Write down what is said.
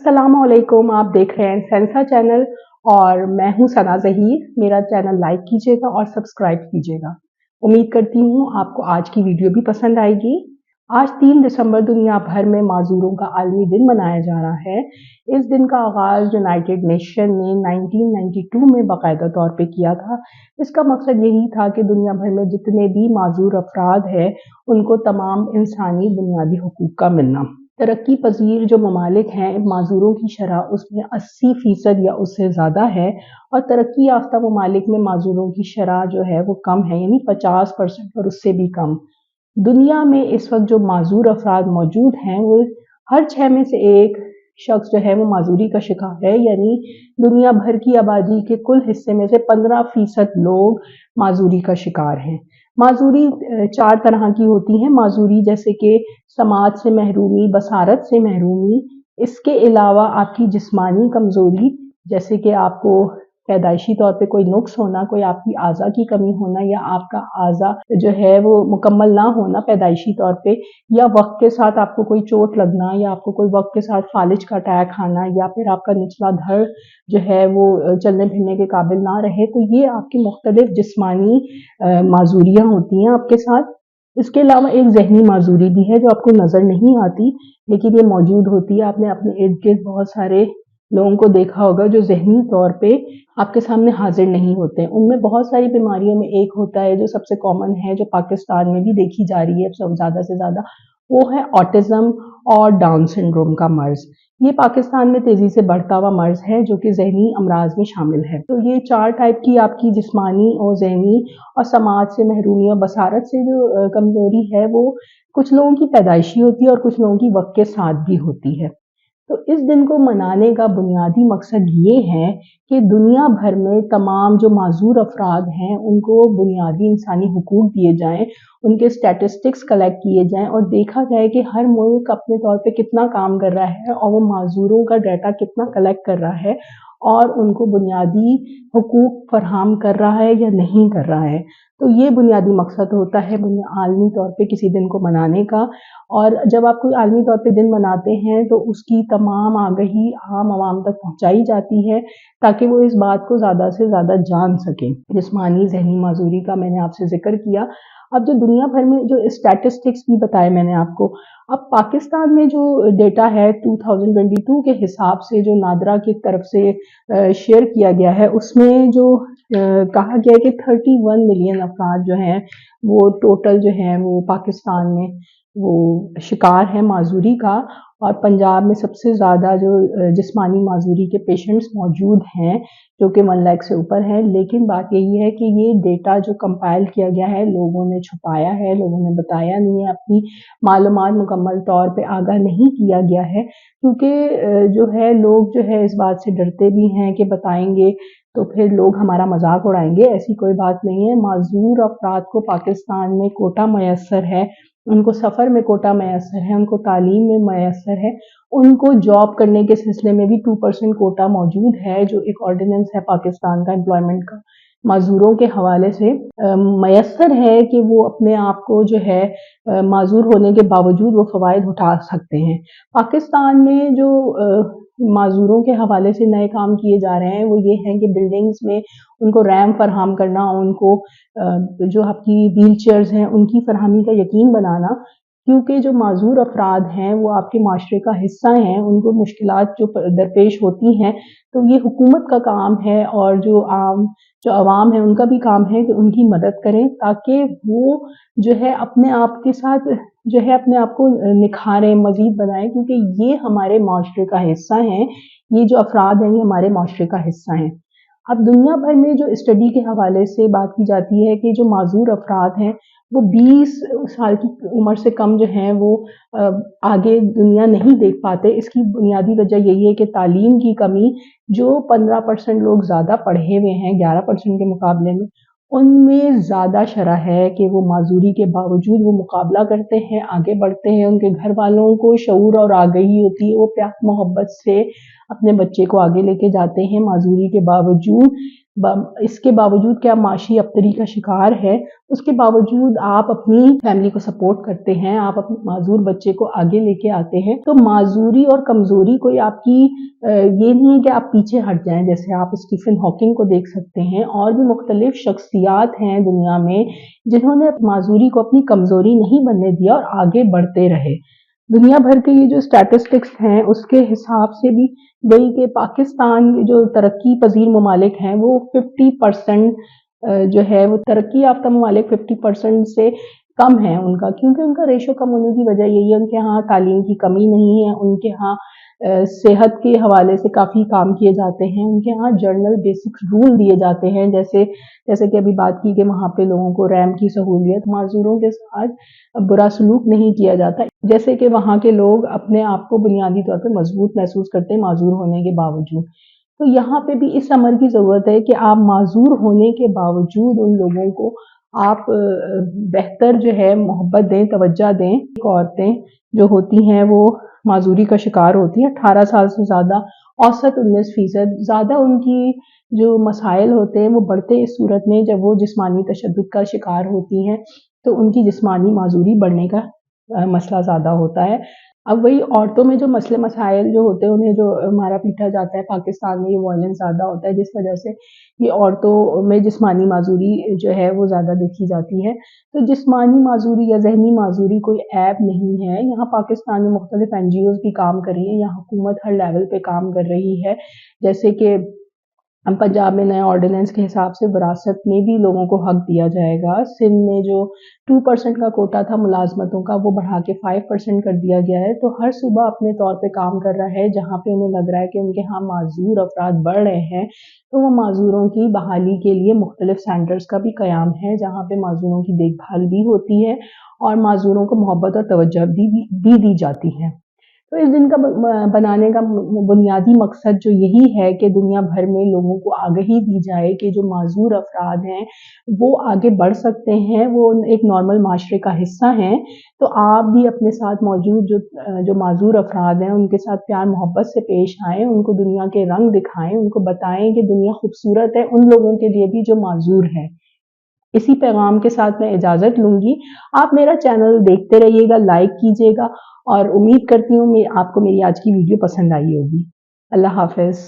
अस्सलाम वालेकुम। आप देख रहे हैं सेंसा चैनल और मैं हूं सना ज़हीर। मेरा चैनल लाइक कीजिएगा और सब्सक्राइब कीजिएगा। उम्मीद करती हूं आपको आज की वीडियो भी पसंद आएगी। आज 3 दिसंबर दुनिया भर में माजूरों का आलमी दिन मनाया जा रहा है। इस दिन का आगाज़ यूनाइटेड नेशन ने 1992 में बाकायदा तौर पे किया था। इसका मकसद यही था कि दुनिया भर में जितने भी माजूर अफराद हैं उनको तमाम इंसानी बुनियादी हुकूक का मिलना। तरक्की पजीर जो ममालिक हैं माजूरों की शरह उसमें 80% या उससे ज़्यादा है और तरक्की याफ्ता ममालिक में माजूरों की शरह जो है वो कम है, यानी 50% और उससे भी कम। दुनिया में इस वक्त जो माजूर अफराद मौजूद हैं वो हर 6 में से एक शख्स जो है वो माजूरी का शिकार है, यानी दुनिया भर की आबादी के कुल हिस्से में से 15% लोग माजूरी का शिकार हैं। माजूरी 4 तरह की होती हैं। माजूरी जैसे कि समाज से महरूमी, बसारत से महरूमी, इसके अलावा आपकी जिस्मानी कमज़ोरी जैसे कि आपको पैदाइशी तौर पे कोई नुक्स होना, कोई आपकी आज़ा की कमी होना या आपका आज़ा जो है वो मुकम्मल ना होना पैदाइशी तौर पे, या वक्त के साथ आपको कोई चोट लगना या आपको कोई वक्त के साथ फालिज का अटैक आना या फिर आपका निचला धड़ जो है वो चलने फिरने के काबिल ना रहे, तो ये आपकी मुख्तलिफ जिस्मानी माजूरियाँ होती हैं आपके साथ। इसके अलावा एक ज़हनी माजूरी भी है जो आपको नज़र नहीं आती लेकिन ये मौजूद होती है। आपने अपने इर्द गिर्द बहुत सारे लोगों को देखा होगा जो ज़हनी तौर पे आपके सामने हाजिर नहीं होते। उनमें बहुत सारी बीमारियों में एक होता है जो सबसे कॉमन है, जो पाकिस्तान में भी देखी जा रही है सब ज़्यादा से ज़्यादा, वो है ऑटिज़म और डाउन सिंड्रोम का मर्ज़। ये पाकिस्तान में तेज़ी से बढ़ता हुआ मर्ज़ है जो कि ज़हनी अमराज में शामिल है। तो ये 4 टाइप की आपकी जिस्मानी और ज़हनी और समाज से महरूमी और बसारत से जो कमज़ोरी है वो कुछ लोगों की पैदाइशी होती है और कुछ लोगों की वक्त के साथ भी होती है। तो इस दिन को मनाने का बुनियादी मकसद ये है कि दुनिया भर में तमाम जो माजूर अफराद हैं उनको बुनियादी इंसानी हुकूक दिए जाएं, उनके स्टैटिस्टिक्स कलेक्ट किए जाएं और देखा जाए कि हर मुल्क अपने तौर पे कितना काम कर रहा है और वो माजूरों का डाटा कितना कलेक्ट कर रहा है और उनको बुनियादी हुकूक फराहम कर रहा है या नहीं कर रहा है। तो ये बुनियादी मकसद होता है आलमी तौर पे किसी दिन को मनाने का। और जब आप कोई आलमी तौर पे दिन मनाते हैं तो उसकी तमाम आगाही आम आवाम तक पहुंचाई जाती है ताकि वो इस बात को ज़्यादा से ज़्यादा जान सकें। जिस्मानी ज़हनी माजूरी का मैंने आपसे जिक्र किया। अब जो दुनिया भर में जो स्टैटिस्टिक्स भी बताए मैंने आपको, अब पाकिस्तान में जो डेटा है 2022 के हिसाब से जो नादरा की तरफ से शेयर किया गया है उसमें जो कहा गया है कि 31 मिलियन अफराद जो हैं वो टोटल जो हैं वो पाकिस्तान में वो शिकार है माजूरी का। और पंजाब में सबसे ज़्यादा जो जिस्मानी माजूरी के पेशेंट्स मौजूद हैं जो कि 1 लाख से ऊपर हैं। लेकिन बात यही है कि ये डेटा जो कंपाइल किया गया है लोगों ने छुपाया है, लोगों ने बताया नहीं है, अपनी मालूमात मुकम्मल तौर पे आगाह नहीं किया गया है क्योंकि जो है लोग जो है इस बात से डरते भी हैं कि बताएंगे तो फिर लोग हमारा मजाक उड़ाएंगे। ऐसी कोई बात नहीं है। माजूर अफराद को पाकिस्तान में कोटा मैसर है, उनको सफ़र में कोटा मैसर है, उनको तालीम में मैसर है, उनको जॉब करने के सिलसिले में भी 2% कोटा मौजूद है जो एक ऑर्डिनेंस है पाकिस्तान का एम्प्लॉयमेंट का। माजूरों के हवाले से मैसर है कि वो अपने आप को जो है माजूर होने के बावजूद वो फ़वाइद उठा सकते हैं। पाकिस्तान में जो माजूरों के हवाले से नए काम किए जा रहे हैं वो ये हैं कि बिल्डिंग्स में उनको रैम्प फराहम करना, उनको जो आपकी व्हील चेयर्स हैं उनकी फरहमी का यकीन बनाना, क्योंकि जो माजूर अफराद हैं वो आपके माशरे का हिस्सा हैं, उनको मुश्किलात जो दरपेश होती हैं तो ये हुकूमत का काम है और जो आवाम है उनका भी काम है कि उनकी मदद करें ताकि वो जो है अपने आप के साथ जो है अपने आप को निखारें, मजीद बनाएं, क्योंकि ये हमारे माशरे का हिस्सा हैं। ये जो अफराद हैं ये हमारे माशरे का हिस्सा हैं। अब दुनिया भर में जो स्टडी के हवाले से बात की जाती है कि जो माजूर अफराद हैं वो 20 साल की उम्र से कम जो हैं वो आगे दुनिया नहीं देख पाते। इसकी बुनियादी वजह यही है कि तालीम की कमी, जो 15% लोग ज़्यादा पढ़े हुए हैं 11% के मुकाबले में, उनमें ज़्यादा शरह है कि वो माजूरी के बावजूद वो मुकाबला करते हैं, आगे बढ़ते हैं। उनके घर वालों को शऊर और आगाही होती है, वो प्यार मोहब्बत से अपने बच्चे को आगे लेके जाते हैं माजूरी के बावजूद। इसके बावजूद कि आप माशी अबतरी का शिकार है, उसके बावजूद आप अपनी फैमिली को सपोर्ट करते हैं, आप अपने माजूर बच्चे को आगे लेके आते हैं। तो माजूरी और कमजोरी कोई आपकी ये नहीं है कि आप पीछे हट जाएं। जैसे आप स्टीफन हॉकिंग को देख सकते हैं, और भी मुख्तलिफ शख्सियात हैं दुनिया में जिन्होंने माजूरी को अपनी कमजोरी नहीं बनने दिया और आगे बढ़ते रहे। दुनिया भर के ये जो स्टैटिस्टिक्स हैं उसके हिसाब से भी वही कि पाकिस्तान के जो तरक्की पजीर ममालिक हैं वो 50% जो है वो तरक्की याफ्ता ममालिक 50% से कम है उनका, क्योंकि उनका रेशो कम होने की वजह यही है उनके यहाँ तालीम की कमी नहीं है, उनके यहाँ सेहत के हवाले से काफ़ी काम किए जाते हैं, उनके यहाँ जर्नल बेसिक्स रूल दिए जाते हैं। जैसे कि अभी बात की कि वहाँ पे लोगों को रैम की सहूलियत, माजूरों के साथ बुरा सलूक नहीं किया जाता, जैसे कि वहाँ के लोग अपने आप को बुनियादी तौर पर मजबूत महसूस करते हैं माजूर होने के बावजूद। तो यहाँ पे भी इस अमर की ज़रूरत है कि आप माजूर होने के बावजूद उन लोगों को आप बेहतर जो है मोहब्बत दें, तवज्जो दें। औरतें जो होती हैं वो माजूरी का शिकार होती हैं 18 साल से ज़्यादा, औसत 19% ज़्यादा उनकी जो मसाइल होते हैं वो बढ़ते इस सूरत में जब वो जिस्मानी तशद्दुद का शिकार होती हैं, तो उनकी जिस्मानी माजूरी बढ़ने का मसला ज़्यादा होता है। अब वही औरतों में जो मसले मसाइल जो होते हैं उन्हें जो मारा पीटा जाता है, पाकिस्तान में ये वायलेंस ज़्यादा होता है, जिस वजह से ये औरतों में जिस्मानी माजूरी जो है वो ज़्यादा देखी जाती है। तो जिस्मानी माजूरी या ज़हनी माजूरी कोई ऐब नहीं है। यहाँ पाकिस्तान में मुख्तलिफ NGOs भी काम कर रही हैं, यहाँ हुकूमत हर लेवल पे काम कर रही है। जैसे कि पंजाब में नए ऑर्डिनेंस के हिसाब से विरासत में भी लोगों को हक दिया जाएगा। सिंध में जो 2% का कोटा था मुलाजमतों का वो बढ़ा के 5% कर दिया गया है। तो हर सूबा अपने तौर पे काम कर रहा है जहाँ पे उन्हें लग रहा है कि उनके यहाँ माजूर अफराद बढ़ रहे हैं, तो वो माजूरों की बहाली के लिए मुख्तलिफ सेंटर्स का भी क़याम है जहाँ पे माजूरों की देखभाल भी होती है और माजूरों को मोहब्बत और तवज्जो भी दी जाती है। तो इस दिन का बनाने का बुनियादी मकसद जो यही है कि दुनिया भर में लोगों को आगाही दी जाए कि जो माजूर अफराद हैं वो आगे बढ़ सकते हैं, वो एक नॉर्मल माशरे का हिस्सा हैं। तो आप भी अपने साथ मौजूद जो माजूर अफराद हैं उनके साथ प्यार मोहब्बत से पेश आएँ, उनको दुनिया के रंग दिखाएँ, उनको बताएँ कि दुनिया खूबसूरत है उन लोगों के लिए भी जो माजूर हैं। इसी पैगाम के साथ मैं इजाज़त लूँगी। आप मेरा चैनल देखते रहिएगा, लाइक कीजिएगा, और उम्मीद करती हूँ आपको मेरी आज की वीडियो पसंद आई होगी। अल्लाह हाफ़िज़।